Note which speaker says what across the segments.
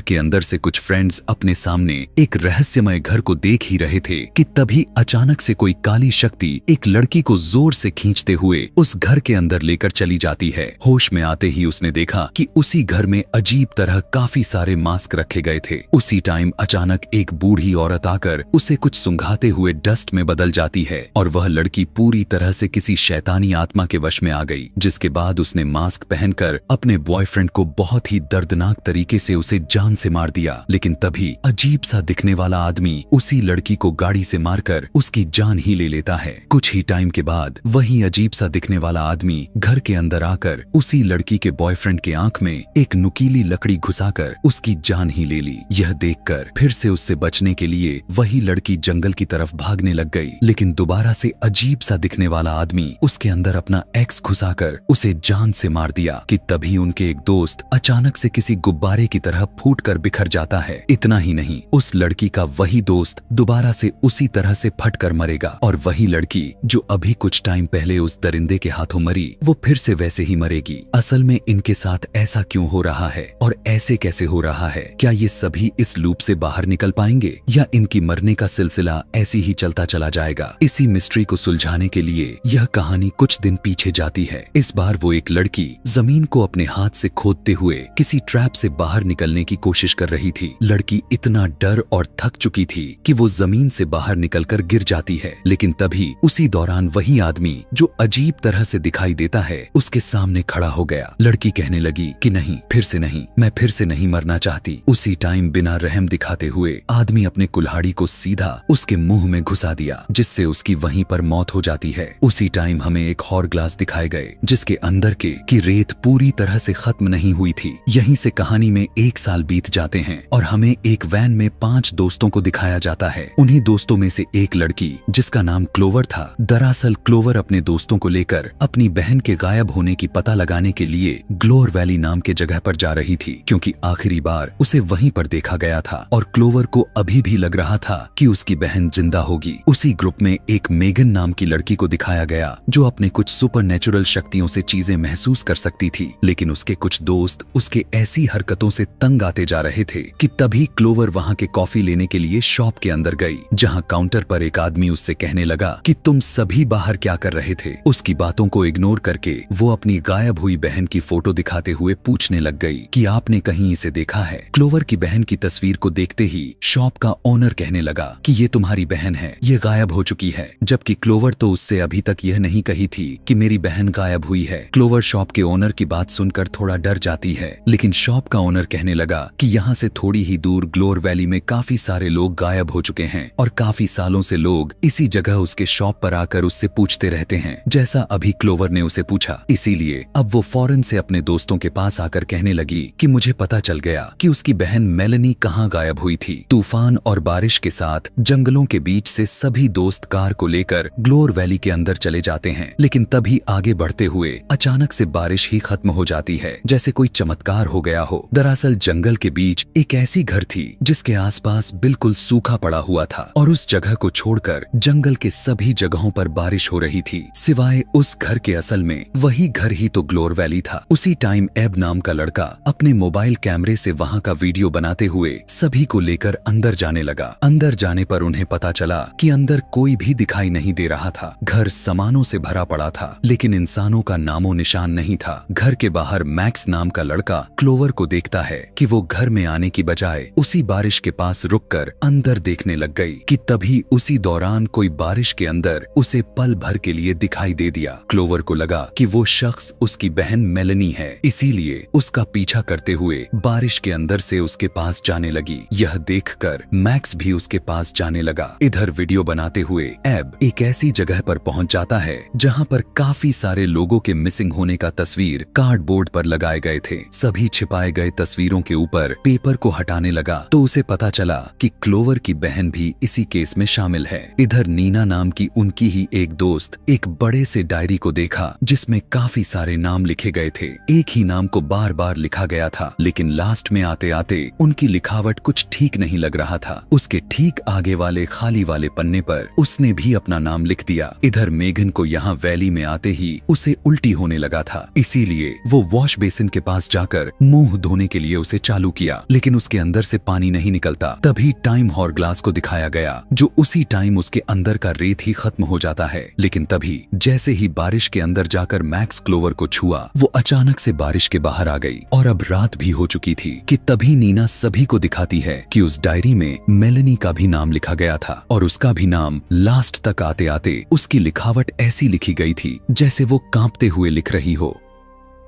Speaker 1: के अंदर से कुछ फ्रेंड्स अपने सामने एक रहस्यमय घर को देख ही रहे थे कि तभी अचानक से कोई काली शक्ति एक लड़की को जोर से खींचते हुए उस घर के अंदर लेकर चली जाती है। होश में आते ही उसने देखा कि उसी घर में अजीब तरह काफी सारे मास्क रखे गए थे। उसी टाइम अचानक एक बूढ़ी औरत आकर उसे कुछ सुंघाते हुए डस्ट में बदल जाती है और वह लड़की पूरी तरह से किसी शैतानी आत्मा के वश में आ गई, जिसके बाद उसने मास्क पहनकर अपने बॉयफ्रेंड को बहुत ही दर्दनाक तरीके से उसे जान से मार दिया। लेकिन तभी अजीब सा दिखने वाला आदमी उसी लड़की को गाड़ी से मारकर उसकी जान ही ले लेता है। कुछ ही टाइम के बाद वही अजीब सा दिखने वाला आदमी घर के अंदर आकर उसी लड़की के बॉयफ्रेंड के आंख में एक नुकीली लकड़ी घुसाकर उसकी जान ही ले ली। यह देखकर फिर से उससे बचने के लिए वही लड़की जंगल की तरफ भागने लग गई, लेकिन दोबारा से अजीब सा दिखने वाला आदमी उसके अंदर अपना एक्स घुसाकर उसे जान से मार दिया कि तभी उनके एक दोस्त अचानक से किसी गुब्बारे की तरह फूटकर बिखर जाता है। इतना ही नहीं, उस लड़की का वही दोस्त दोबारा से उसी तरह से फटकर मरेगा और वही लड़की जो अभी कुछ टाइम पहले उस दरिंदे के हाथों मरी वो फिर से वैसे ही मरेगी। असल में इनके साथ ऐसा क्यों हो रहा है और ऐसे कैसे हो रहा है? क्या ये सभी इस लूप से बाहर निकल पाएंगे या इनकी मरने का सिलसिला ऐसी ही चलता चला जाएगा? इसी मिस्ट्री को सुलझाने के लिए यह कहानी कुछ दिन पीछे जाती है। इस बार वो एक लड़की जमीन को अपने हाथ से खोदते हुए किसी ट्रैप से बाहर निकलने की कोशिश कर रही थी। लड़की इतना डर और थक चुकी थी कि वो जमीन से बाहर निकलकर गिर जाती है, लेकिन तभी उसी दौरान वही आदमी जो अजीब तरह से दिखाई देता है उसके सामने खड़ा हो गया। लड़की कहने लगी कि नहीं, फिर से नहीं, मैं फिर से नहीं मरना चाहती। उसी टाइम बिना रहम दिखाते हुए आदमी अपने कुल्हाड़ी को सीधा उसके मुंह में घुसा दिया, जिससे उसकी वहीं पर मौत हो जाती है। उसी टाइम हमें एक और ग्लास दिखाए गए जिसके अंदर की रेत पूरी तरह से खत्म नहीं हुई थी। यहीं से कहानी में 1 साल बीत जाते हैं और हमें एक वैन में 5 दोस्तों को दिखाया जाता है। उन्हीं दोस्तों में से एक लड़की जिसका नाम क्लोवर था, दरअसल क्लोवर अपने दोस्तों को लेकर अपनी बहन के गायब होने की पता लगाने के लिए ग्लोर वैली नाम के जगह पर जा रही थी, क्योंकि आखिरी बार उसे वहीं पर देखा गया था और क्लोवर को अभी भी लग रहा था कि उसकी बहन जिंदा होगी। उसी ग्रुप में एक मेगन नाम की लड़की को दिखाया गया जो अपने कुछ सुपरनेचुरल शक्तियों से चीजें महसूस कर सकती थी, लेकिन उसके कुछ दोस्त उसके ऐसी हरकतों से तंग आते जा रहे थे कि तभी क्लोवर वहां के कॉफी लेने के लिए शॉप के अंदर गई, जहां काउंटर पर एक आदमी उससे कहने लगा कि तुम सभी बाहर क्या कर रहे थे। उसकी बातों को इग्नोर करके वो अपनी गायब हुई बहन की फोटो दिखाते हुए पूछने लग गई कि आपने कहीं इसे देखा है? क्लोवर की बहन की तस्वीर को देखते ही शॉप का ओनर कहने लगा कि ये तुम्हारी बहन है, ये गायब हो चुकी है, जबकि क्लोवर तो उससे अभी तक यह नहीं कही थी कि मेरी बहन गायब हुई है। क्लोवर शॉप के ओनर की बात सुनकर थोड़ा डर जाती है, लेकिन शॉप का ओनर कहने लगा कि यहाँ से थोड़ी ही दूर ग्लोर वैली में काफी सारे लोग गायब हो चुके हैं और काफी सालों से लोग इसी जगह उसके शॉप पर आकर उससे पूछते रहते हैं, जैसा अभी क्लोवर ने उसे पूछा। इसीलिए अब वो फौरन से अपने दोस्तों के पास आकर कहने लगी कि मुझे पता चल गया कि उसकी बहन मेलेनी कहाँ गायब हुई थी। तूफान और बारिश के साथ जंगलों के बीच से सभी दोस्त कार को लेकर ग्लोर वैली के अंदर चले जाते हैं, लेकिन तभी आगे बढ़ते हुए अचानक से बारिश ही खत्म हो जाती है, जैसे कोई चमत्कार हो गया हो। दरअसल जंगल के बीच एक ऐसी घर थी जिसके आसपास बिल्कुल सूखा पड़ा हुआ था और उस जगह को छोड़कर जंगल के सभी जगहों पर बारिश हो रही थी, सिवाय उस घर के। असल में वही घर ही तो ग्लोर वैली था। उसी टाइम एब नाम का लड़का अपने मोबाइल कैमरे से वहां का वीडियो बनाते हुए सभी को लेकर अंदर जाने लगा। अंदर जाने पर उन्हें पता चला कि अंदर कोई भी दिखाई नहीं दे रहा था। घर सामानों से भरा पड़ा था, लेकिन इंसानों का नामो निशान नहीं था। घर के बाहर मैक्स नाम का लड़का क्लोवर को देखता है कि वो घर में आने की बजाय उसी बारिश के पास रुककर अंदर देखने लग गई कि तभी उसी दौरान कोई बारिश के अंदर उसे पल भर के लिए दिखाई दे दिया। क्लोवर को लगा कि वो शख्स उसकी बहन मेलेनी है, इसीलिए उसका पीछा करते हुए बारिश के अंदर से उसके पास जाने लगी। यह देखकर मैक्स भी उसके पास जाने लगा। इधर वीडियो बनाते हुए एब एक ऐसी जगह पर पहुंच जाता है जहां पर काफी सारे लोगों के मिसिंग होने का तस्वीर कार्डबोर्ड पर लगाए गए थे। सभी छिपाए गए तस्वीरों के ऊपर पेपर को हटाने लगा तो उसे पता चला कि क्लोवर की बहन भी इसी केस में शामिल है। इधर नीना नाम की उनकी ही एक दोस्त एक बड़े से डायरी को देखा जिसमें काफी सारे नाम लिखे गए थे। एक ही नाम को बार बार लिखा गया था, लेकिन लास्ट में आते आते उनकी लिखावट कुछ ठीक नहीं लग रहा था। उसके ठीक आगे वाले खाली वाले पन्ने पर उसने भी अपना नाम लिख दिया। इधर मेगन को यहाँ वैली में आते ही उसे उल्टी होने लगा था, इसीलिए वो वॉश बेसिन के पास जाकर मुंह धोने के लिए उसे चालू किया, लेकिन उसके अंदर से पानी नहीं निकलता। तभी टाइम हॉरग्लास को दिखाया गया, जो उसी टाइम उसके अंदर का रेत ही खत्म हो जाता है। लेकिन तभी जैसे ही बारिश के अंदर जाकर मैक्स क्लोवर को छुआ, वो अचानक से बारिश के बाहर आ गई और अब रात भी हो चुकी थी कि तभी नीना सभी को दिखाती है कि उस डायरी में मेलेनी का भी नाम लिखा गया था और उसका भी नाम लास्ट तक आते आते उसकी लिखावट ऐसी लिखी गई थी जैसे वो कांपते हुए लिख रही हो।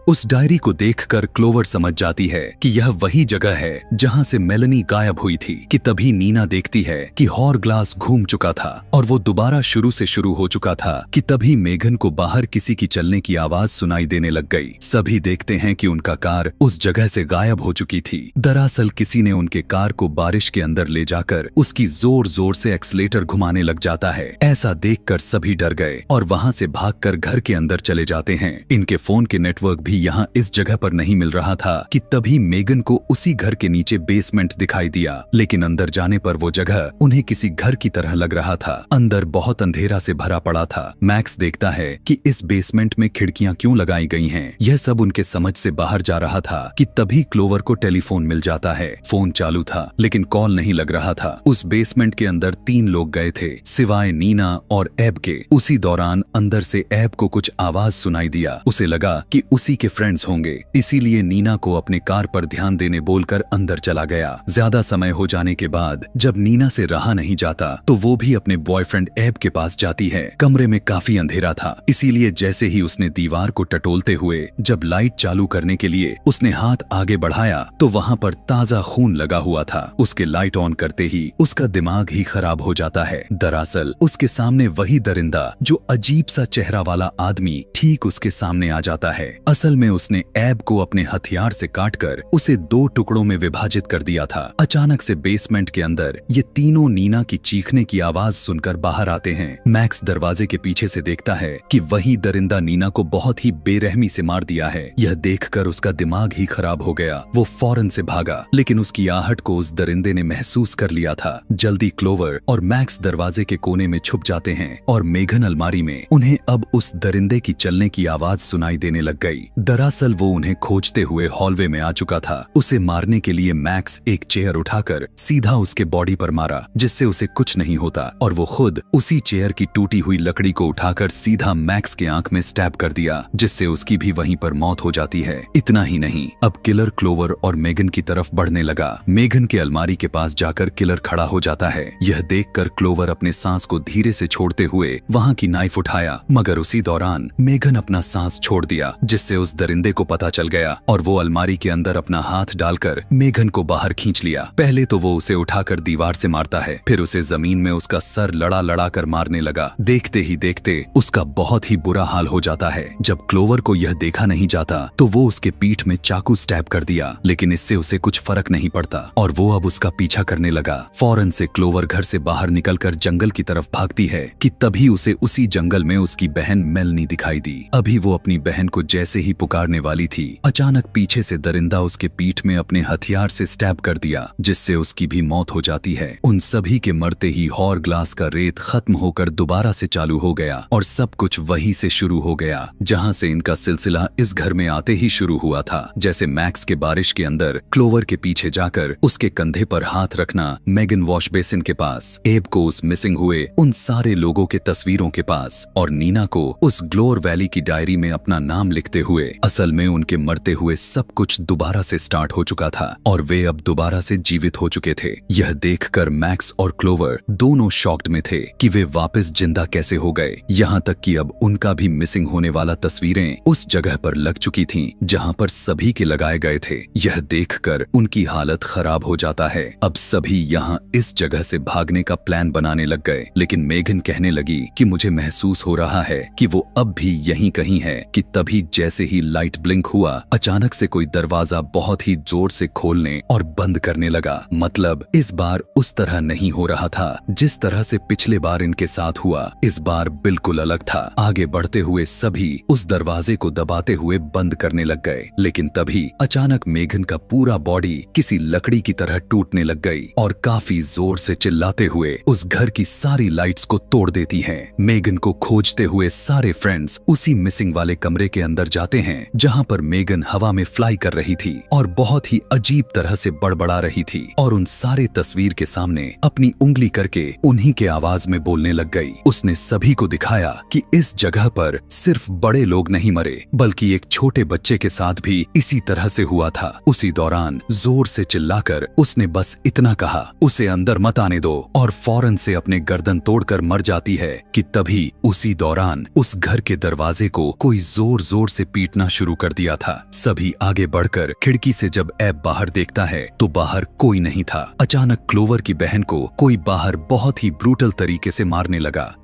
Speaker 1: उस डायरी को देखकर क्लोवर समझ जाती है कि यह वही जगह है जहां से मेलेनी गायब हुई थी कि तभी नीना देखती है कि हॉरग्लास घूम चुका था और वो दोबारा शुरू से शुरू हो चुका था कि तभी मेघन को बाहर किसी की चलने की आवाज सुनाई देने लग गई। सभी देखते हैं कि उनका कार उस जगह से गायब हो चुकी थी। दरअसल किसी ने उनके कार को बारिश के अंदर ले जाकर उसकी जोर जोर से एक्सीलेटर घुमाने लग जाता है। ऐसा देखकर सभी डर गए और वहां से भागकर घर के अंदर चले जाते हैं। इनके फोन के नेटवर्क भी यहाँ इस जगह पर नहीं मिल रहा था कि तभी मेगन को उसी घर के नीचे बेसमेंट दिखाई दिया, लेकिन अंदर जाने पर वो जगह उन्हें किसी घर की तरह लग रहा था। अंदर बहुत अंधेरा से भरा पड़ा था। मैक्स देखता है कि इस बेसमेंट में खिड़कियां क्यों लगाई गई हैं। यह सब उनके समझ से बाहर जा रहा था कि तभी क्लोवर को टेलीफोन मिल जाता है। फोन चालू था लेकिन कॉल नहीं लग रहा था। उस बेसमेंट के अंदर 3 लोग गए थे सिवाय नीना और एब के। उसी दौरान अंदर से एब को कुछ आवाज सुनाई दिया। उसे लगा कि उसी के फ्रेंड्स होंगे, इसीलिए नीना को अपने कार पर ध्यान देने बोलकर अंदर चला गया। ज्यादा समय हो जाने के बाद जब नीना से रहा नहीं जाता तो वो भी अपने बॉयफ्रेंड एब के पास जाती है। कमरे में काफी अंधेरा था, इसीलिए जैसे ही उसने दीवार को टटोलते हुए जब लाइट चालू करने के लिए उसने हाथ आगे बढ़ाया तो वहां पर ताजा खून लगा हुआ था। उसके लाइट ऑन करते ही उसका दिमाग ही खराब हो जाता है। दरअसल उसके सामने वही दरिंदा जो अजीब सा चेहरा वाला आदमी ठीक उसके सामने आ जाता है। असल में उसने एब को अपने हथियार से काटकर उसे 2 टुकड़ों में विभाजित कर दिया था। अचानक से बेसमेंट के अंदर ये तीनों नीना की चीखने की आवाज सुनकर बाहर आते हैं। मैक्स दरवाजे के पीछे से देखता है कि वही दरिंदा नीना को बहुत ही बेरहमी से मार दिया है। यह देखकर उसका दिमाग ही खराब हो गया। वो फौरन से भागा, लेकिन उसकी आहट को उस दरिंदे ने महसूस कर लिया था। जल्दी क्लोवर और मैक्स दरवाजे के कोने में छुप जाते हैं और मेघन अलमारी में। उन्हें अब उस दरिंदे की चलने की आवाज सुनाई देने लग गई। दरअसल वो उन्हें खोजते हुए हॉलवे में आ चुका था। उसे मारने के लिए मैक्स एक चेयर उठाकर सीधा उसके बॉडी पर मारा, जिससे उसे कुछ नहीं होता और वो खुद उसी चेयर की टूटी हुई लकड़ी को उठाकर सीधा मैक्स के आंख में स्टैब कर दिया, जिससे उसकी भी वहीं पर मौत हो जाती है। इतना ही नहीं, अब किलर क्लोवर और मेगन की तरफ बढ़ने लगा। मेगन के अलमारी के पास जाकर किलर खड़ा हो जाता है। यह देखकर क्लोवर अपने सांस को धीरे से छोड़ते हुए वहां की नाइफ उठाया, मगर उसी दौरान मेगन अपना सांस छोड़ दिया, जिससे उस दरिंदे को पता चल गया और वो अलमारी के अंदर अपना हाथ डालकर मेघन को बाहर खींच लिया। पहले तो वो उसे उठाकर दीवार से मारता है, फिर उसे जमीन में उसका सर लड़ा लड़ा कर मारने लगा। देखते ही देखते उसका बहुत ही बुरा हाल हो जाता है। जब क्लोवर को यह देखा नहीं जाता तो वो उसके पीठ में चाकू स्टैब कर दिया, लेकिन इससे उसे कुछ फर्क नहीं पड़ता और वो अब उसका पीछा करने लगा। फौरन से क्लोवर घर से बाहर निकलकर जंगल की तरफ भागती है कि तभी उसे उसी जंगल में उसकी बहन मेलनी दिखाई दी। अभी वो अपनी बहन को जैसे ही पुकारने वाली थी, अचानक पीछे से दरिंदा उसके पीठ में अपने हथियार से स्टैब कर दिया, जिससे उसकी भी मौत हो जाती है। उन सभी के मरते ही हॉरग्लास का रेत खत्म होकर दोबारा से चालू हो गया और सब कुछ वहीं से शुरू हो गया जहां से इनका सिलसिला इस घर में आते ही शुरू हुआ था। जैसे मैक्स के बारिश के अंदर क्लोवर के पीछे जाकर उसके कंधे पर हाथ रखना, मेगन वॉश बेसिन के पास, एब को उस मिसिंग हुए उन सारे लोगों के तस्वीरों के पास और नीना को उस ग्लोर वैली की डायरी में अपना नाम लिखते हुए। असल में उनके मरते हुए सब कुछ दोबारा से स्टार्ट हो चुका था और वे अब दोबारा से जीवित हो चुके थे। यह देखकर मैक्स और क्लोवर दोनों शॉक्ड में थे कि वे वापस जिंदा कैसे हो गए। यहाँ तक कि अब उनका भी मिसिंग होने वाला तस्वीरें उस जगह पर लग चुकी थीं जहाँ पर सभी के लगाए गए थे। यह देखकर उनकी हालत खराब हो जाता है। अब सभी यहाँ इस जगह से भागने का प्लान बनाने लग गए, लेकिन मेघन कहने लगी कि मुझे महसूस हो रहा है कि वो अब भी यहीं कहीं है। कि तभी जैसे ही लाइट ब्लिंक हुआ, अचानक से कोई दरवाजा बहुत ही जोर से खोलने और बंद करने लगा। मतलब इस बार उस तरह नहीं हो रहा था जिस तरह से पिछले बार इनके साथ हुआ। इस बार बिल्कुल अलग था। आगे बढ़ते हुए सभी उस दरवाजे को दबाते हुए बंद करने लग गए, लेकिन तभी अचानक मेघन का पूरा बॉडी किसी लकड़ी की तरह टूटने लग गई और काफी जोर से चिल्लाते हुए उस घर की सारी लाइट्स को तोड़ देती है। मेघन को खोजते हुए सारे फ्रेंड्स उसी मिसिंग वाले कमरे के अंदर जाते हैं जहाँ पर मेगन हवा में फ्लाई कर रही थी और बहुत ही अजीब तरह से बड़बड़ा रही थी और उन सारे तस्वीर के सामने अपनी उंगली करके उन्हीं के आवाज में बोलने लग गई। उसने सभी को दिखाया कि इस जगह पर सिर्फ बड़े लोग नहीं मरे बल्कि एक छोटे बच्चे के साथ भी इसी तरह से हुआ था। उसी दौरान जोर से चिल्लाकर उसने बस इतना कहा, उसे अंदर मत आने दो, और फौरन से अपने गर्दन तोड़कर मर जाती है कि तभी उसी दौरान उस घर के दरवाजे को कोई जोर जोर से पीटना शुरू कर दिया था। सभी आगे बढ़कर खिड़की से जब एब बाहर देखता है तो बाहर कोई नहीं था। अचानक क्लोवर की बहन को कोई बाहर बहुत ही ब्रूटल तरीके से मारने लगा।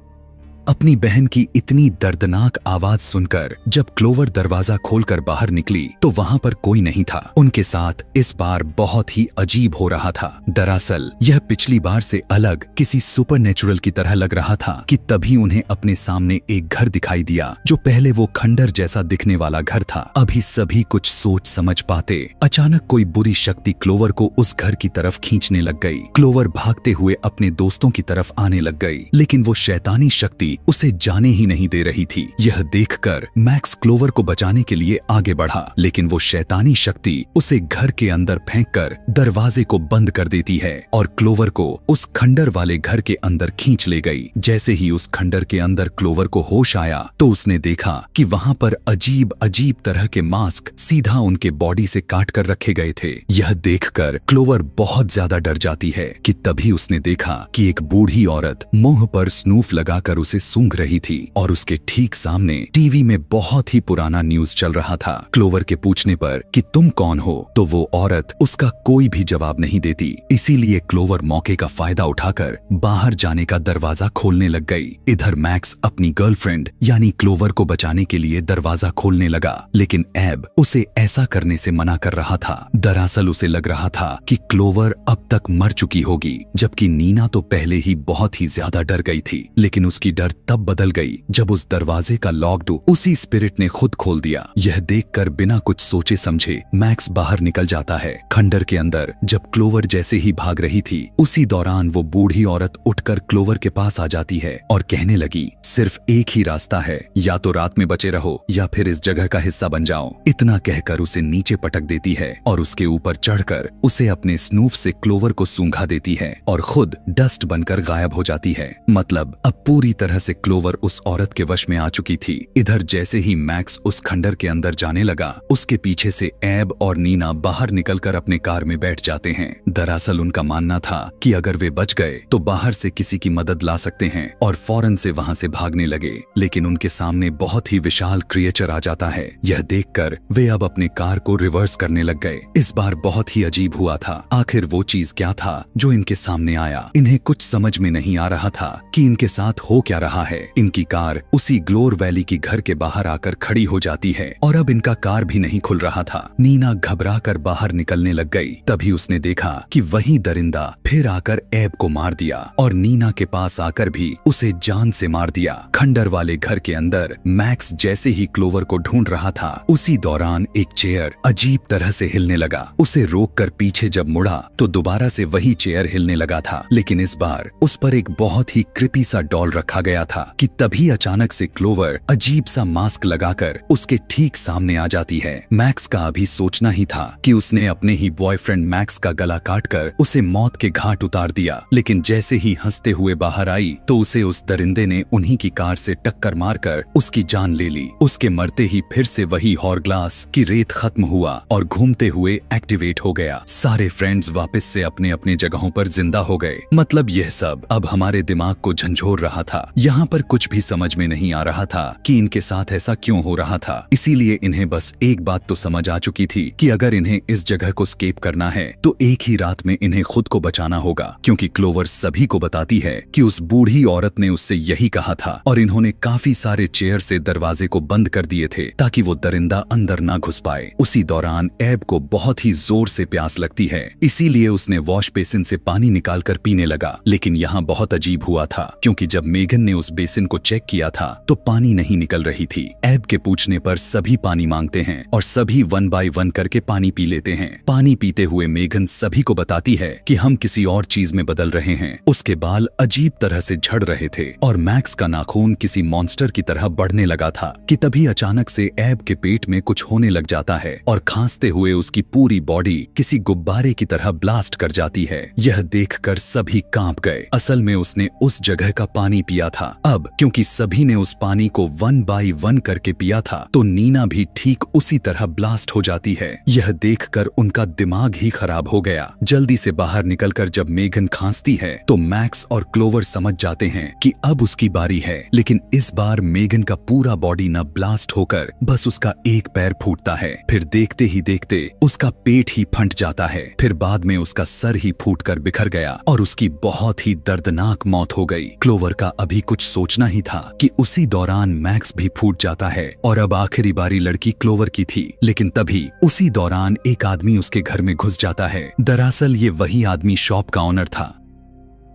Speaker 1: अपनी बहन की इतनी दर्दनाक आवाज सुनकर जब क्लोवर दरवाजा खोलकर बाहर निकली तो वहां पर कोई नहीं था। उनके साथ इस बार बहुत ही अजीब हो रहा था। दरअसल यह पिछली बार से अलग किसी सुपरनेचुरल की तरह लग रहा था कि तभी उन्हें अपने सामने एक घर दिखाई दिया जो पहले वो खंडर जैसा दिखने वाला घर था। अभी सभी कुछ सोच समझ पाते अचानक कोई बुरी शक्ति क्लोवर को उस घर की तरफ खींचने लग गई। क्लोवर भागते हुए अपने दोस्तों की तरफ आने लग गई, लेकिन वो शैतानी शक्ति उसे जाने ही नहीं दे रही थी। यह देखकर मैक्स क्लोवर को बचाने के लिए आगे बढ़ा, लेकिन वो शैतानी शक्ति उसे घर के अंदर फेंककर दरवाजे को बंद कर देती है और क्लोवर को उस खंडर वाले घर के अंदर खींच ले गई। जैसे ही उस खंडर के अंदर क्लोवर को होश आया तो उसने देखा कि वहां पर अजीब अजीब तरह के मास्क सीधा उनके बॉडी से काट कर रखे गए थे। यह देखकर क्लोवर बहुत ज्यादा डर जाती है कि तभी उसने देखा कि एक बूढ़ी औरत मुंह पर स्नूफ लगाकर उसे सूंघ रही थी और उसके ठीक सामने टीवी में बहुत ही पुराना न्यूज चल रहा था। क्लोवर के पूछने पर कि तुम कौन हो तो वो औरत उसका कोई भी जवाब नहीं देती। इसीलिए क्लोवर मौके का फायदा उठाकर बाहर जाने का दरवाजा खोलने लग गई। इधर मैक्स अपनी गर्लफ्रेंड यानी क्लोवर को बचाने के लिए दरवाजा खोलने लगा, लेकिन एब उसे ऐसा करने से मना कर रहा था। दरअसल उसे लग रहा था कि क्लोवर अब तक मर चुकी होगी, जबकि नीना तो पहले ही बहुत ही ज्यादा डर गई थी। लेकिन उसकी डर तब बदल गई जब उस दरवाजे का लॉक उसी स्पिरिट ने खुद खोल दिया। यह देखकर बिना कुछ सोचे समझे मैक्स बाहर निकल जाता है। खंडर के अंदर जब क्लोवर जैसे ही भाग रही थी उसी दौरान वो बूढ़ी औरत उठकर क्लोवर के पास आ जाती है और कहने लगी, सिर्फ एक ही रास्ता है, या तो रात में बचे रहो या फिर इस जगह का हिस्सा बन जाओ। इतना कहकर उसे नीचे पटक देती है और उसके ऊपर चढ़कर उसे अपने स्नूफ से क्लोवर को सूंघा देती है और खुद डस्ट बनकर गायब हो जाती है। मतलब अब पूरी तरह से क्लोवर उस औरत के वश में आ चुकी थी। इधर जैसे ही मैक्स उस खंडर के अंदर जाने लगा उसके पीछे से एब और नीना बाहर निकलकर अपने कार में बैठ जाते हैं। दरअसल उनका मानना था कि अगर वे बच गए तो बाहर से किसी की मदद ला सकते हैं और फौरन से वहां से भागने लगे, लेकिन उनके सामने बहुत ही विशाल क्रिएचर आ जाता है। यह देखकर वे अब अपने कार को रिवर्स करने लग गए। इस बार बहुत ही अजीब हुआ था। आखिर वो चीज क्या था जो इनके सामने आया? इन्हें कुछ समझ में नहीं आ रहा था कि इनके साथ हो क्या रहा है। इनकी कार उसी ग्लोर वैली की घर के बाहर आकर खड़ी हो जाती है और अब इनका कार भी नहीं खुल रहा था। नीना घबरा कर बाहर निकलने लग गई। तभी उसने देखा कि वही दरिंदा फिर आकर एब को मार दिया और नीना के पास आकर भी उसे जान से मार दिया। खंडर वाले घर के अंदर मैक्स जैसे ही क्लोवर को ढूंढ रहा था उसी दौरान एक चेयर अजीब तरह से हिलने लगा। उसे रोककर पीछे जब मुड़ा तो दोबारा से वही चेयर हिलने लगा था, लेकिन इस बार उस पर एक बहुत ही क्रिपी सा डॉल रखा गया था कि तभी अचानक से क्लोवर अजीब सा मास्क लगाकर उसके ठीक सामने आ जाती है। मैक्स का अभी सोचना ही था कि उसने अपने ही बॉयफ्रेंड मैक्स का गला काटकर उसे मौत के घाट उतार दिया, लेकिन जैसे ही हंसते हुए बाहर आई तो उसे उस दरिंदे ने उन्हीं की कार से टक्कर मारकर उसकी जान ले ली। उसके मरते ही फिर से वही हॉरग्लास की रेत खत्म हुआ और घूमते हुए एक्टिवेट हो गया। सारे फ्रेंड्स वापस से अपने अपने जगहों पर जिंदा हो गए। मतलब यह सब अब हमारे दिमाग को झंझोर रहा था। यहाँ पर कुछ भी समझ में नहीं आ रहा था कि इनके साथ ऐसा क्यों हो रहा था। इसीलिए इन्हें बस एक बात तो समझ आ चुकी थी कि अगर इन्हें इस जगह को स्केप करना है तो एक ही रात में इन्हें खुद को बचाना होगा, क्योंकि क्लोवर सभी को बताती है कि उस बूढ़ी औरत ने उससे यही कहा था और इन्होंने काफी सारे चेयर से दरवाजे को बंद कर दिए थे ताकि वो दरिंदा अंदर ना घुस पाए। उसी दौरान एब को बहुत ही जोर से प्यास लगती है, इसीलिए उसने वॉश बेसिन से पानी निकालकर पीने लगा। लेकिन यहाँ बहुत अजीब हुआ था, क्योंकि जब मेगन ने ने उस बेसिन को चेक किया था तो पानी नहीं निकल रही थी। एब के पूछने पर सभी पानी मांगते हैं और सभी 1 बाय 1 करके पानी पी लेते हैं। पानी पीते हुए मेघन सभी को बताती है कि हम किसी और चीज में बदल रहे हैं। उसके बाल अजीब तरह से झड़ रहे थे और मैक्स का नाखून किसी मॉन्स्टर की तरह बढ़ने लगा था कि तभी अचानक से एब के पेट में कुछ होने लग जाता है और खांसते हुए उसकी पूरी बॉडी किसी गुब्बारे की तरह ब्लास्ट कर जाती है। यह देखकर सभी कांप गए। असल में उसने उस जगह का पानी पिया था। अब क्योंकि सभी ने उस पानी को 1 बाय 1 करके पिया था तो नीना भी ठीक उसी तरह ब्लास्ट हो जाती है। यह देखकर उनका दिमाग ही खराब हो गया। जल्दी से बाहर निकलकर जब मेघन खांसती है तो मैक्स और क्लोवर समझ जाते हैं कि अब उसकी बारी है। लेकिन इस बार मेघन का पूरा बॉडी न ब्लास्ट होकर बस उसका एक पैर फूटता है। फिर देखते ही देखते उसका पेट ही फट जाता है। फिर बाद में उसका सर ही फूटकर बिखर गया और उसकी बहुत ही दर्दनाक मौत हो गई। क्लोवर का अभी कुछ सोचना ही था कि उसी दौरान मैक्स भी फूट जाता है और अब आखिरी बारी लड़की क्लोवर की थी। लेकिन तभी उसी दौरान एक आदमी उसके घर में घुस जाता है। दरअसल ये वही आदमी शॉप का ऑनर था।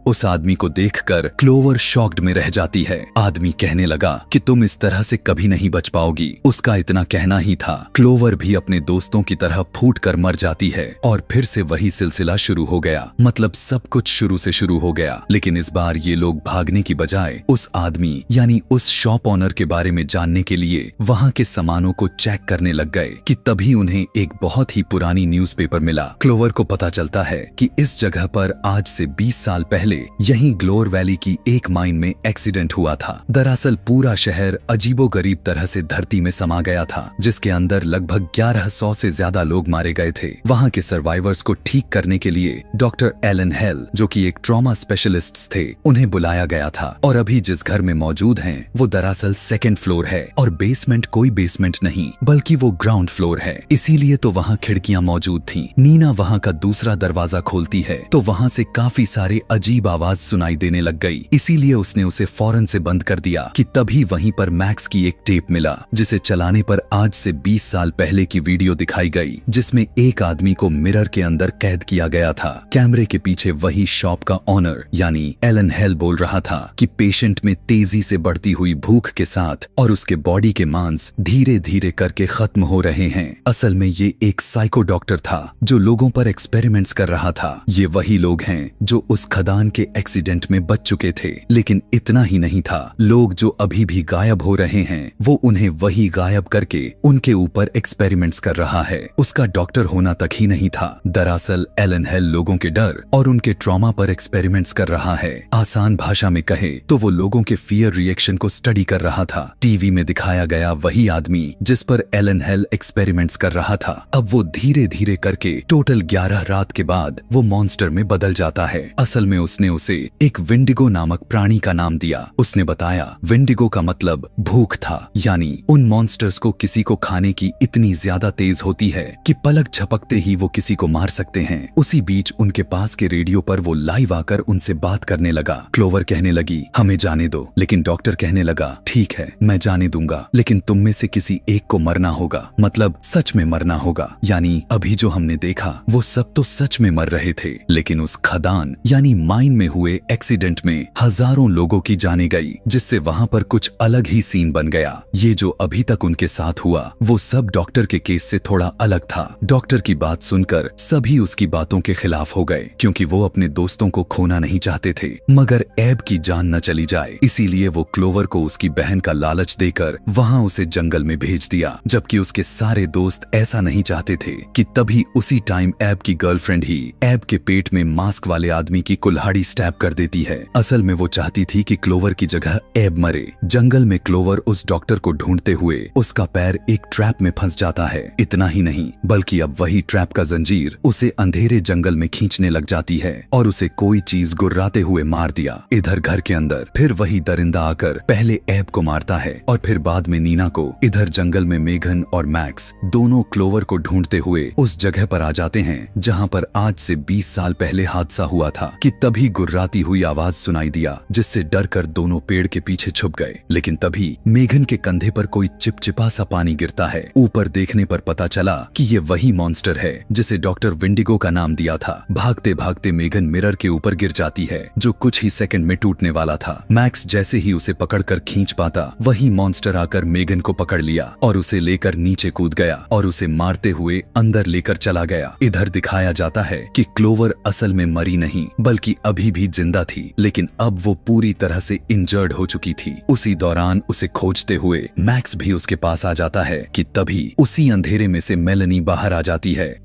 Speaker 1: उस आदमी को देखकर क्लोवर शॉक्ड में रह जाती है। आदमी कहने लगा कि तुम इस तरह से कभी नहीं बच पाओगी। उसका इतना कहना ही था। क्लोवर भी अपने दोस्तों की तरह फूट कर मर जाती है और फिर से वही सिलसिला शुरू हो गया। मतलब सब कुछ शुरू से शुरू हो गया। लेकिन इस बार ये लोग भागने की बजाय उस आदमी यानी उस शॉप ऑनर के बारे में जानने के लिए वहाँ के सामानों को चेक करने लग गए कि तभी उन्हें एक बहुत ही पुरानी न्यूज़पेपर मिला। क्लोवर को पता चलता है कि इस जगह पर आज से 20 साल पहले यहीं ग्लोर वैली की एक माइन में एक्सीडेंट हुआ था। दरअसल पूरा शहर अजीबोगरीब तरह से धरती में समा गया था जिसके अंदर लगभग 1100 से ज्यादा लोग मारे गए थे। वहां के सर्वाइवर्स को ठीक करने के लिए डॉक्टर एलन हेल जो कि एक ट्रॉमा स्पेशलिस्ट थे उन्हें बुलाया गया था। और अभी जिस घर में मौजूद हैं वो दरअसल 2nd फ्लोर है और बेसमेंट कोई बेसमेंट नहीं बल्कि वो ग्राउंड फ्लोर है। इसीलिए तो वहाँ खिड़कियां मौजूद थी। नीना वहाँ का दूसरा दरवाजा खोलती है तो वहाँ से काफी सारे अजीब आवाज सुनाई देने लग गई। इसीलिए उसने उसे फौरन से बंद कर दिया कि तभी वहीं पर मैक्स की एक टेप मिला जिसे चलाने पर आज से 20 साल पहले की वीडियो दिखाई गई जिसमें एक आदमी को मिरर के अंदर कैद किया गया था। कैमरे के पीछे वही शॉप का ऑनर यानी एलन हेल बोल रहा था कि पेशेंट में तेजी से बढ़ती हुई भूख के साथ और उसके बॉडी के मांस धीरे धीरे करके खत्म हो रहे हैं। असल में ये एक साइको डॉक्टर था जो लोगों पर एक्सपेरिमेंट्स कर रहा था। ये वही लोग हैं जो उस खदान के एक्सीडेंट में बच चुके थे। लेकिन इतना ही नहीं था, लोग जो अभी भी गायब हो रहे हैं वो उन्हें वही गायब करके उनके ऊपर एक्सपेरिमेंट्स कर रहा है। उसका डॉक्टर होना तक ही नहीं था। दरअसल एलन हेल लोगों के डर और उनके ट्रॉमा पर एक्सपेरिमेंट्स कर रहा है। आसान भाषा में कहे तो वो लोगों के फियर रिएक्शन को स्टडी कर रहा था। टीवी में दिखाया गया वही आदमी जिस पर एलन हेल एक्सपेरिमेंट्स कर रहा था अब वो धीरे धीरे करके टोटल 11 रात के बाद वो मॉन्स्टर में बदल जाता है। असल में उसने उसे एक विंडिगो नामक प्राणी का नाम दिया। उसने बताया विंडिगो का मतलब भूख था, यानी उन मॉन्स्टर्स को किसी को खाने की इतनी ज्यादा तेज होती है कि पलक झपकते ही वो किसी को मार सकते हैं। उसी बीच उनके पास के रेडियो पर वो लाइव आकर उनसे बात करने लगा। क्लोवर कहने लगी हमें जाने दो, लेकिन डॉक्टर कहने लगा ठीक है मैं जाने दूंगा, लेकिन तुम में से किसी एक को मरना होगा, मतलब सच में मरना होगा। यानी अभी जो हमने देखा वो सब तो सच में मर रहे थे, लेकिन उस खदान यानी माइन में हुए एक्सीडेंट में हजारों लोगों की जाने गई जिससे वहां पर कुछ अलग ही सीन बन गया। ये जो अभी तक उनके साथ हुआ वो सब डॉक्टर के केस से थोड़ा अलग था। डॉक्टर की बात सुनकर सभी उसकी बातों के खिलाफ हो गए क्योंकि वो अपने दोस्तों को खोना नहीं चाहते थे, मगर एब की जान न चली जाए इसीलिए वो क्लोवर को उसकी बहन का लालच देकर वहां उसे जंगल में भेज दिया। जबकि उसके सारे दोस्त ऐसा नहीं चाहते थे कि तभी उसी टाइम एब की गर्लफ्रेंड ही एब के पेट में मास्क वाले आदमी की कुल्हाड़ी स्टैब कर देती है। असल में वो चाहती थी कि क्लोवर की जगह एब मरे। जंगल में क्लोवर उस डॉक्टर को ढूंढते हुए उसका पैर एक ट्रैप में फंस जाता है। इतना ही नहीं बल्कि अब वही ट्रैप का जंजीर उसे अंधेरे जंगल में खींचने लग जाती है और उसे कोई चीज गुर्राते हुए मार दिया। इधर घर के अंदर फिर वही दरिंदा आकर पहले एब को मारता है और फिर बाद में नीना को। इधर जंगल में मेघन और मैक्स दोनों क्लोवर को ढूंढते हुए उस जगह पर आ जाते हैं जहाँ पर आज से 20 साल पहले हादसा हुआ था कि तभी तभी गुर्राती हुई आवाज सुनाई दिया, जिससे डरकर दोनों पेड़ के पीछे छुप गए। लेकिन तभी मेघन के कंधे पर कोई चिपचिपा सा पानी गिरता है। ऊपर देखने पर पता चला कि ये वही मॉन्स्टर है जिसे डॉक्टर विंडिगो का नाम दिया था। भागते भागते मेघन मिरर के ऊपर गिर जाती है, जो कुछ ही सेकंड में टूटने वाला था। मैक्स जैसे ही उसे पकड़कर खींच पाता, वही मॉन्स्टर आकर मेघन को पकड़ लिया और उसे लेकर नीचे कूद गया और उसे मारते हुए अंदर लेकर चला गया। इधर दिखाया जाता है कि क्लोवर असल में मरी नहीं, बल्कि अभी भी जिंदा थी, लेकिन अब वो पूरी तरह से इंजर्ड हो चुकी थी। उसी दौरान उसे खोजते हुए मैक्स भी उसके पास आ जाता है कि तभी उसी अंधेरे में से मेलेनी बाहर आ जाती है।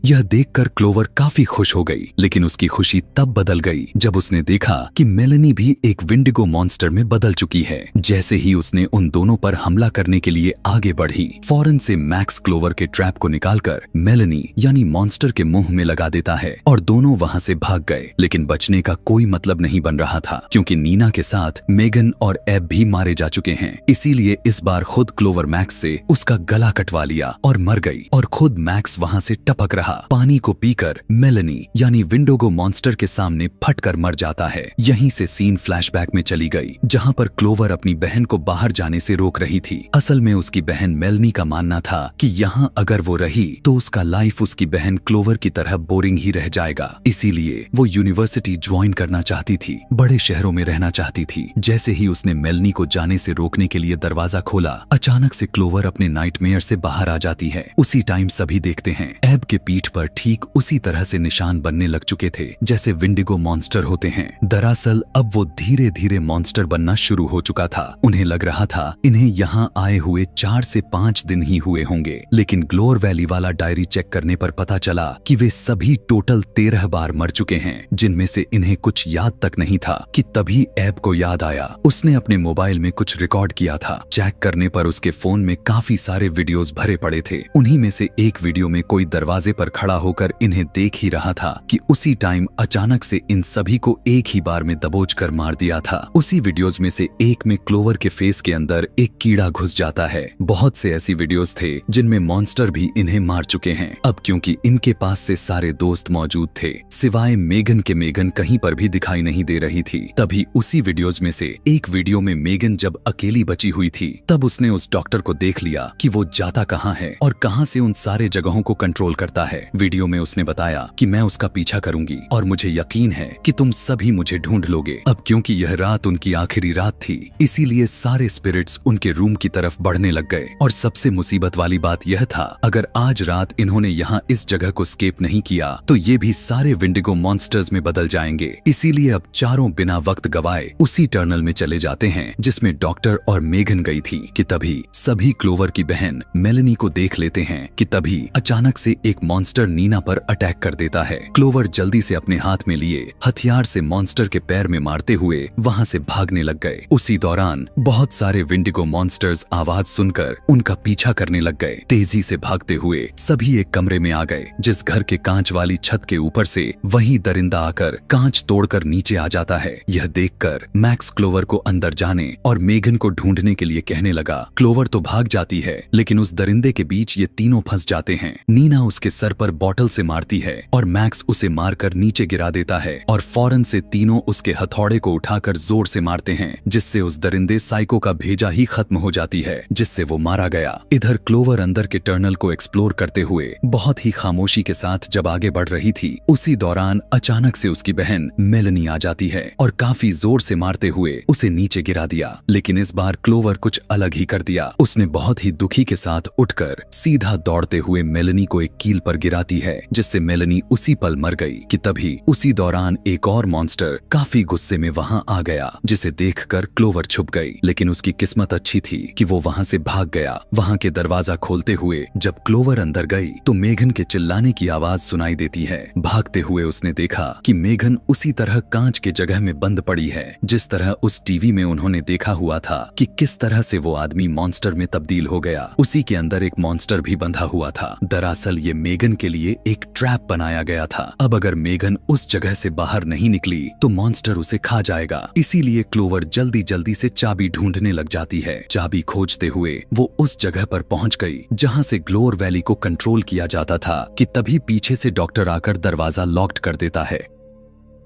Speaker 1: यह देखकर क्लोवर काफी खुश हो गई, लेकिन उसकी खुशी तब बदल गई जब उसने देखा कि मेलेनी भी एक विंडिगो मॉन्स्टर में बदल चुकी है। जैसे ही उसने उन दोनों पर हमला करने के लिए आगे बढ़ी, फौरन से मैक्स क्लोवर के ट्रैप को निकालकर मेलेनी यानी मॉन्स्टर के मुंह में लगा देता है और दोनों वहां से भाग गए। लेकिन बचने का कोई मतलब नहीं बन रहा था, क्योंकि नीना के साथ मेगन और एब भी मारे जा चुके हैं। इसीलिए इस बार खुद क्लोवर मैक्स से उसका गला कटवा लिया और मर गई, और खुद मैक्स वहां से टपक रहा। पानी को पीकर मेलेनी यानी विंडिगो मॉन्स्टर के सामने फटकर मर जाता है। यहीं से सीन फ्लैशबैक में चली गई, जहां पर क्लोवर अपनी बहन को बाहर जाने से रोक रही थी। असल में उसकी बहन मेलेनी का मानना था कि यहाँ अगर वो रही तो उसका लाइफ उसकी बहन क्लोवर की तरह बोरिंग ही रह जाएगा। इसीलिए वो यूनिवर्सिटी ज्वाइन करना चाहती थी, बड़े शहरों में रहना चाहती थी। जैसे ही उसने मेलेनी को जाने से रोकने के लिए दरवाजा खोला, अचानक से क्लोवर अपने नाइटमेयर से बाहर आ जाती है। उसी टाइम सभी देखते हैं एब के पीठ पर ठीक उसी तरह से निशान बनने लग चुके थे जैसे विंडिगो मॉन्स्टर होते हैं। दरअसल अब वो धीरे धीरे मॉन्स्टर बनना शुरू हो चुका था। उन्हें लग रहा था इन्हें यहाँ आए हुए 4 से 5 दिन ही हुए होंगे, लेकिन ग्लोर वैली वाला डायरी चेक करने पर पता चला कि वे सभी टोटल 13 बार मर चुके हैं, जिनमें से इन्हें कुछ याद तक नहीं था कि तभी एब को याद आया। उसने अपने मोबाइल में कुछ रिकॉर्ड किया था। चेक करने पर उसके फोन में काफी सारे वीडियोस भरे पड़े थे। उन्हीं में से एक वीडियो में कोई दरवाजे पर खड़ा होकर इन्हें देख ही रहा था कि उसी टाइम अचानक से इन सभी को एक ही बार में दबोचकर मार दिया था। उसी वीडियोस में से एक में क्लोवर के फेस के अंदर एक कीड़ा घुस जाता है। बहुत से ऐसी वीडियोस थे जिनमें मॉन्स्टर भी इन्हें मार चुके हैं। अब क्योंकि इनके पास से सारे दोस्त मौजूद थे, सिवाय मेगन के, मेगन कहीं पर भी दिखाई नहीं दे रही थी। तभी उसी वीडियोस में से एक वीडियो में मेगन जब अकेली बची हुई थी, तब उसने उस डॉक्टर को देख लिया कि वो जाता कहाँ है और कहाँ से उन सारे जगहों को कंट्रोल करता है। वीडियो में उसने बताया कि मैं उसका पीछा करूंगी और मुझे यकीन है कि तुम सभी मुझे ढूंढ लोगे। अब क्योंकि यह रात उनकी आखिरी रात थी, इसीलिए सारे स्पिरिट्स उनके रूम की तरफ बढ़ने लग गए। और सबसे मुसीबत वाली बात यह था, अगर आज रात इन्होंने यहाँ इस जगह को स्केप नहीं किया तो ये भी सारे विंडिगो मॉन्स्टर्स में बदल जाएंगे। इसीलिए अब चारों बिना वक्त गवाए उसी टनल में चले जाते हैं जिसमें डॉक्टर और मेगन गई थी। कि तभी सभी क्लोवर की बहन मेलेनी को देख लेते हैं कि तभी अचानक से एक मॉन्स्टर नीना पर अटैक कर देता है। क्लोवर जल्दी से अपने हाथ में लिए हथियार से मॉन्स्टर के पैर में मारते हुए वहां से भागने लग गए। उसी दौरान बहुत सारे विंडिगो मॉन्स्टर्स आवाज सुनकर उनका पीछा करने लग गए। तेजी से भागते हुए सभी एक कमरे में आ गए, जिस घर के कांच वाली छत के ऊपर से वही दरिंदा आकर कांच तोड़कर नीचे आ जाता है। यह देखकर मैक्स क्लोवर को अंदर जाने और मेगन को ढूंढने के लिए कहने लगा। क्लोवर तो भाग जाती है, लेकिन उस दरिंदे के बीच ये तीनों फंस जाते हैं। नीना उसके सर पर बॉटल से मारती है और मैक्स उसे मारकर नीचे गिरा देता है और फौरन से तीनों उसके हथौड़े को उठाकर जोर से मारते हैं, जिससे उस दरिंदे साइको का भेजा ही खत्म हो जाती है, जिससे वो मारा गया। इधर क्लोवर अंदर के टनल को एक्सप्लोर करते हुए बहुत ही खामोशी के साथ जब आगे बढ़ रही थी, उसी दौरान अचानक से उसकी बहन मेलेनी आ जाती है और काफी जोर से मारते हुए उसे नीचे गिरा दिया। लेकिन इस बार क्लोवर कुछ अलग ही कर दिया। उसने बहुत ही दुखी के साथ उठकर सीधा दौड़ते हुए मेलेनी को एक कील पर गिराती है, जिससे मेलेनी उसी पल मर गई। कि तभी उसी दौरान एक और मॉन्स्टर काफी गुस्से में वहां आ गया, जिसे देखकर क्लोवर छुप गई। लेकिन उसकी किस्मत अच्छी थी कि वो वहां से भाग गया। वहां के दरवाजा खोलते हुए जब क्लोवर अंदर गई तो मेगन के चिल्लाने की आवाज सुनाई देती है। भागते हुए उसने देखा कि मेगन उसी तरह कांच के जगह में बंद पड़ी है, जिस तरह उस टीवी में उन्होंने देखा हुआ था कि किस तरह से वो आदमी मॉन्स्टर में तब्दील हो गया। उसी के अंदर एक मॉन्स्टर भी बंधा हुआ था। दरअसल ये मेगन के लिए एक ट्रैप बनाया गया था। अब अगर मेगन उस जगह से बाहर नहीं निकली तो मॉन्स्टर उसे खा जाएगा। इसीलिए क्लोवर जल्दी जल्दी से चाबी ढूंढने लग जाती है। चाबी खोजते हुए वो उस जगह पर पहुंच गई जहां से ग्लोर वैली को कंट्रोल किया जाता था। कि तभी पीछे से डॉक्टर आकर दरवाजा लॉक्ड कर देता है।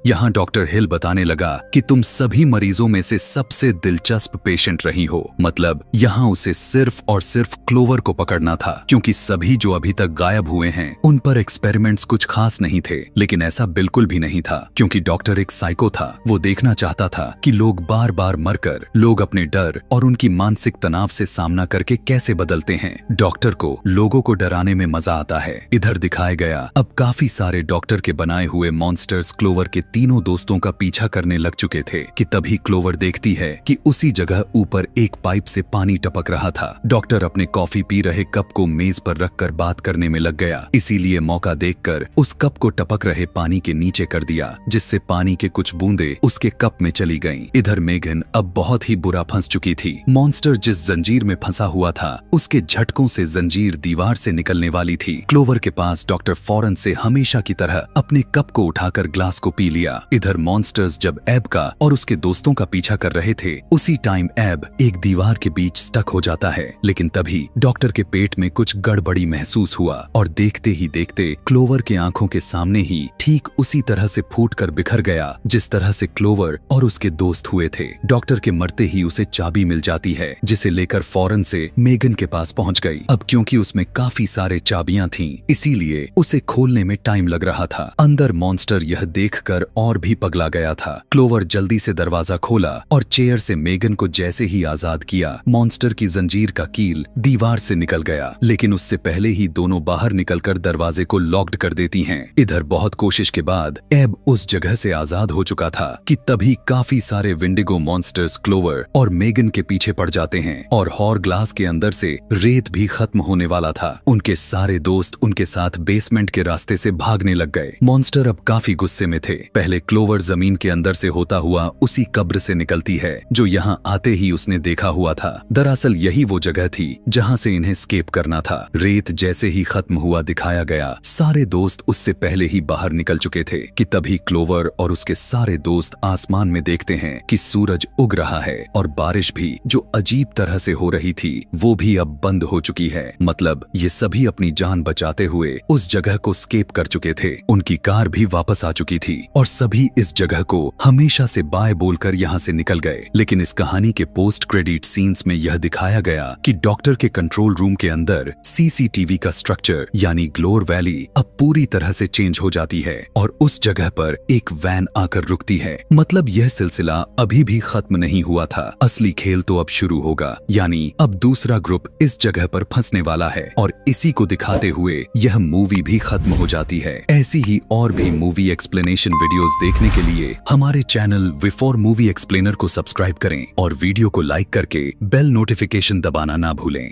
Speaker 1: यहाँ डॉक्टर हिल बताने लगा कि तुम सभी मरीजों में से सबसे दिलचस्प पेशेंट रही हो। मतलब यहाँ उसे सिर्फ और सिर्फ क्लोवर को पकड़ना था, क्योंकि सभी जो अभी तक गायब हुए हैं उन पर एक्सपेरिमेंट्स कुछ खास नहीं थे। लेकिन ऐसा बिल्कुल भी नहीं था, क्योंकि डॉक्टर एक साइको था। वो देखना चाहता था कि लोग बार बार मरकर लोग अपने डर और उनकी मानसिक तनाव से सामना करके कैसे बदलते हैं। डॉक्टर को लोगों को डराने में मजा आता है। इधर दिखाया गया अब काफी सारे डॉक्टर के बनाए हुए मॉन्स्टर्स क्लोवर के तीनों दोस्तों का पीछा करने लग चुके थे कि तभी क्लोवर देखती है कि उसी जगह ऊपर एक पाइप से पानी टपक रहा था। डॉक्टर अपने कॉफी पी रहे कप को मेज पर रखकर बात करने में लग गया, इसीलिए मौका देखकर उस कप को टपक रहे पानी के नीचे कर दिया, जिससे पानी के कुछ बूंदे उसके कप में चली गईं। इधर मेगन अब बहुत ही बुरा फंस चुकी थी। मॉन्स्टर जिस जंजीर में फंसा हुआ था उसके झटकों से जंजीर दीवार से निकलने वाली थी। क्लोवर के पास डॉक्टर फौरन से हमेशा की तरह अपने कप को उठाकर ग्लास को पी लिया। इधर मॉन्स्टर्स जब एब का और उसके दोस्तों का पीछा कर रहे थे, उसी टाइम एब एक दीवार के बीच स्टक हो जाता है। लेकिन तभी डॉक्टर के पेट में कुछ गड़बड़ी महसूस हुआ और देखते ही देखते क्लोवर के आंखों के सामने ही ठीक उसी तरह से फूटकर बिखर गया जिस तरह से क्लोवर और उसके दोस्त हुए थे। डॉक्टर के मरते ही उसे चाबी मिल जाती है, जिसे लेकर फौरन से मेगन के पास पहुंच गई। अब क्योंकि उसमें काफी सारे चाबियां थीं, इसीलिए उसे खोलने में टाइम लग रहा था। अंदर मॉन्स्टर यह देखकर और भी पगला गया था। क्लोवर जल्दी से दरवाजा खोला और चेयर से मेगन को जैसे ही आजाद किया, मॉन्स्टर की जंजीर का कील दीवार से निकल गया। लेकिन उससे पहले ही दोनों बाहर निकलकर दरवाजे को लॉक्ड कर देती हैं। इधर बहुत कोशिश के बाद एब उस जगह से आजाद हो चुका था कि तभी काफी सारे विंडिगो मॉन्स्टर्स क्लोवर और मेगन के पीछे पड़ जाते हैं और हॉर ग्लास के अंदर से रेत भी खत्म होने वाला था। उनके सारे दोस्त उनके साथ बेसमेंट के रास्ते से भागने लग गए। मॉन्स्टर अब काफी गुस्से में थे। पहले क्लोवर जमीन के अंदर से होता हुआ उसी कब्र से निकलती है जो यहाँ आते ही उसने देखा हुआ था। दरअसल यही वो जगह थी जहाँ से इन्हें स्केप करना था। रेत जैसे ही खत्म हुआ दिखाया गया, सारे दोस्त उससे पहले ही बाहर निकल चुके थे कि तभी क्लोवर और उसके सारे दोस्त आसमान में देखते हैं कि सूरज उग रहा है और बारिश भी जो अजीब तरह से हो रही थी वो भी अब बंद हो चुकी है। मतलब ये सभी अपनी जान बचाते हुए उस जगह को स्केप कर चुके थे। उनकी कार भी वापस आ चुकी थी और सभी इस जगह को हमेशा से बाय बोलकर यहाँ से निकल गए। लेकिन इस कहानी के पोस्ट क्रेडिट सीन्स में यह दिखाया गया कि डॉक्टर के कंट्रोल रूम के अंदर सीसीटीवी का स्ट्रक्चर यानी ग्लोर वैली अब पूरी तरह से चेंज हो जाती है और उस जगह पर एक वैन आकर रुकती है। मतलब यह सिलसिला अभी भी खत्म नहीं हुआ था। असली खेल तो अब शुरू होगा, यानी अब दूसरा ग्रुप इस जगह पर फंसने वाला है और इसी को दिखाते हुए यह मूवी भी खत्म हो जाती है। ऐसी ही और भी मूवी एक्सप्लेनेशन वीडियोस देखने के लिए हमारे चैनल बिफोर मूवी एक्सप्लेनर को सब्सक्राइब करें और वीडियो को लाइक करके बेल नोटिफिकेशन दबाना ना भूलें।